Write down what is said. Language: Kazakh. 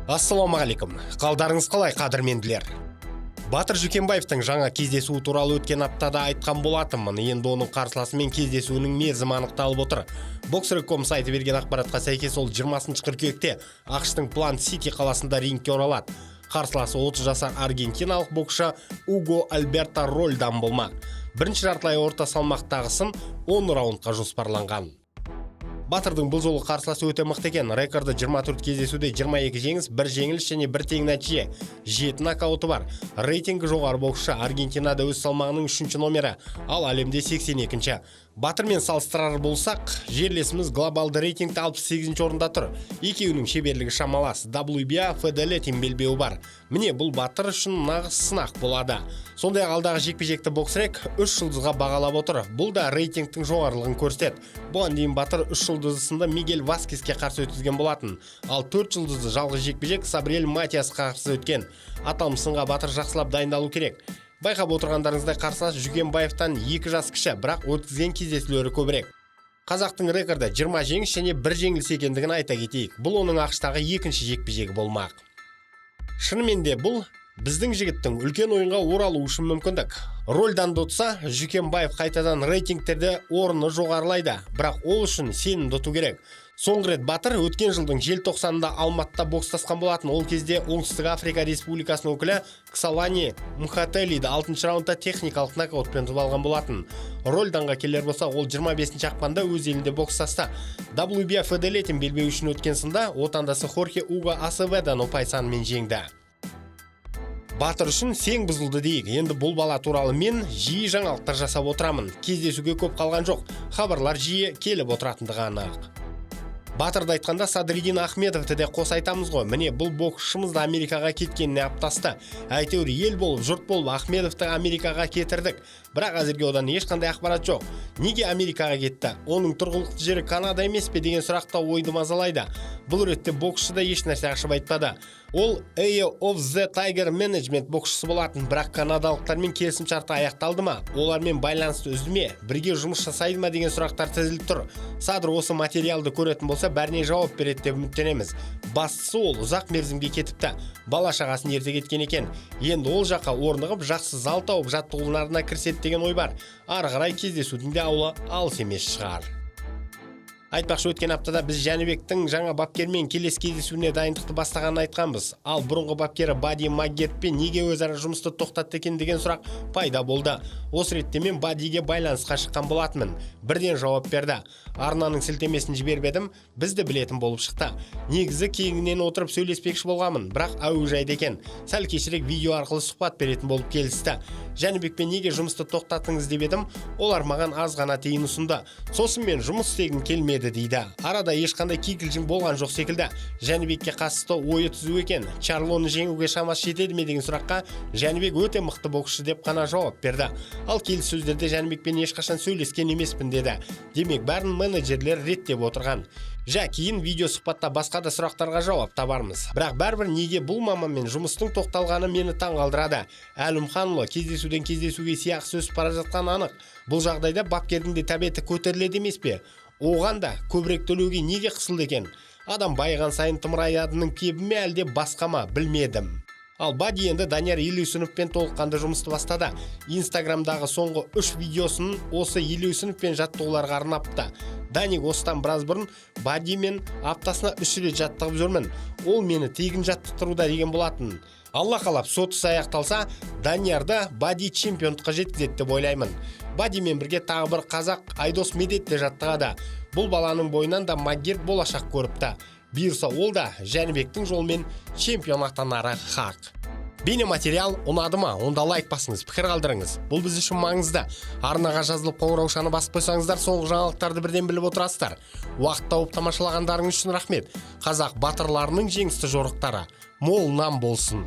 Ассалаумағалейкум. Қалдарыңыз қалай, қадірменділер? Батыр Жүкембаевтың жаңа кездесуі туралы өткен аптада айтқан болатынмын. Енді оның қарсыласымен кездесуінің мерзімі анықталып отыр. Boxrec.com сайты берген ақпаратқа сәйкес ол 20 қыркүйекте ақш-тың Плант-Сити қаласында рингке оралады. Қарсыласы 30 жасар аргентиналық боксшы Уго Альберто Рольдан болмақ. Бірінші жартылай орта салмақтағысын 10 раундқа жоспарланған. Батырдың бұл жолы қарсыласы өте мықты екен. Рекорды 24 кездесуде 22 жеңіс, 1 жеңіліс және 1 тең нәтиже. 7 нокауты бар. Рейтингі жоғары боксшы, Аргентинада өз салмағының 3-ші номері, ал әлемде 82-ші. Батырмен салыстырар болсақ, жерлесіміз глобалды рейтингте 68-ші орында тұр. Екеуінің шеберлігі шамалас. WBA ФДЛ тең белбеуі бар. Міне бұл Батыр үшін нағыз сынақ болады. Сондай алдағы жекпе-жекті Boxrec 3 жұлдызға бағалап отыр. Бұл да рейтингтің жоғарылығын көрсетеді. Бұған дейін Батыр 3 жұлдызысында Мигель Васкеске қарсы өткізген болатын. Ал 4 жұлдызды жалғыз жекпе-жек Сабриэль Матиасқа қарсы өткен. Аталмыш сынға Батыр жақсылап дайындалу керек. Байқап отырғандарыңыздай қарсылас Жүкембаевтан 2 жас кіші, бірақ өткізген кездесулері көбірек. Қазақтың рекорды 20 жеңіс және 1 жеңіліс екендігін айта кетейік. Бұл оның ақштағы екінші жекпе-жегі болмақ. Шынымен де бұл біздің жігіттің үлкен ойынға оралу үшін мүмкіндік. Рольдан дотса, Жүкембаев қайтадан рейтингтерде орны жоғарылайды, бірақ ол үшін сенім доту керек. Соңғы рет Батыр өткен жылдың желтоқсанында Алматыда бокстасқан болатын. Ол кезде Оңтүстік Африка Республикасының өкілі Ксалани Мхателиді 6-шы раундта техникалық нокаутпен ұтып алған болатын. Рольданға келер болса, ол 25-ші ақпанда өз елінде бокстасты. WBA ФДЛ тең белбеуі үшін өткен сында отандасы Хорхе Уго Асеведоны ұпай санымен жеңді. Батыр үшін сең бұзылды дейік. Енді бұл бала туралы мен жиі жаңалықтар жасап отырамын. Кездесуге көп қалған жоқ. Хабарлар жиі келіп отыратындығы анық. Батырды айтқанда Садриддин Ахмедовті де қос айтамыз ғой. Міне бұл боксшымыз да Америкаға кеткеніне аптасты. Әйтеуір ел болып, жұрт болып Ахмедовті Америкаға кетірдік. Бірақ әзірге одан ешқандай ақпарат жоқ. Неге Америкаға кетті? Оның тұрғылықты жері Канада емес пе деген сұрақта ойды мазалайды. Бұл ретте боксшы да еш нәрсе ашып айтпады. Ол Eye of the Tiger Management боксшысы болатын, бірақ канадалықтармен келісімшарты аяқталды ма? Олармен байланысты үзді ме? Бірге жұмыс жасайды ма деген сұрақтар тізіліп тұр. Садыр осы материалды көретін болса, бәріне жауап береді деп үміттенеміз. Бастысы ол ұзақ мерзімге кетіпті. Бала шағасын ерте кеткен екен. Енді ол жаққа орнығып, жақсы зал тауып, жаттығуларына кіріседі деген ой бар. Ары қарай кездесудің де ауылы алыс емес шығар. Айтпақшы, өткен аптада біз Жәнібектің жаңа бапкермен келесі кездесуіне дайындықты бастағанын айтқанбыз. Ал бұрынғы бапкері Бади Маггертпен неге өзара жұмысты тоқтатты екен деген сұрақ пайда болды. Осы ретте мен Бадиге байланысқа шыққан болатынмын. Бірден жауап берді. Арнаның сілтемесін жіберіп едім, бізді білетін болып шықты. Негізі кеңінен отырып сөйлеспекші болғамын, бірақ әуежайда екен. Сәл кешірек видео арқылы сұхбат беретін болып келісті. Жәнібекпен неге жұмысты тоқтаттыңыз деп едім, олар маған аз ғана тиын ұсынды. Сосын мен жұмыс істегім келмеді дейді. Арада ешқандай кикілжің болған жоқ секілді. Жәнібекке қатысты ойы түзу екен. Чарлоны жеңуге шамасы жетеді ме деген сұраққа Жәнібек өте мықты боксшы деп қана жауап берді. Ал келіссөздерде Жәнібекпен ешқашан сөйлескен емеспін деді. Демек бәрін менеджерлер реттеп отырған. Кейін видео сұхбатта басқа да сұрақтарға жауап табармыз. Бірақ бәрібір неге бұл мамамен жұмыстың тоқталғаны мені таңғалдырады. Әлімханұлы кездесуден кездесуге сияқсы өсіп бара жатқан анық. Бұл жағдайда бапкердің де тәбеті көтеріледі емес пе? Оған да көбірек төлеуге неге қысылды екен? Адам байыған сайын тымыраядының кебі ме әлде басқа ма, білмедім. Ал Бади енді Данияр Елеусіновпен толыққанды жұмысты бастады. Инстаграмдағы соңғы 3 видеосын осы Елеусіновпен жаттығуларға арнапты. Даник осыдан біраз бұрын Бадимен аптасына 3 рет жаттығып жүрмін. Ол мені тегін жаттықтыруда деген болатын. Алла қалап сотыс аяқталса, Даниярда Бади чемпиондыққа жеткізеді деп ойлаймын. Бадимен бірге тағы бір қазақ Айдос Медет те жаттығады. Бұл баланың бойынан да Маггерт болашақ көріпті. Бұйырса ол да Жәнібектің жолымен чемпион атанары хақ. Бейнематериал ұнады ма? Онда лайк басыңыз, пікір қалдырыңыз. Бұл біз үшін маңызды. Арнаға жазылып қоңыраушаны басып қойсаңыздар, соңғы жаңалықтарды бірден біліп отырасыздар. Уақыт тауып тамашалағандарыңыз үшін рахмет. Қазақ батырларының жеңісті жорықтары мол нам болсын.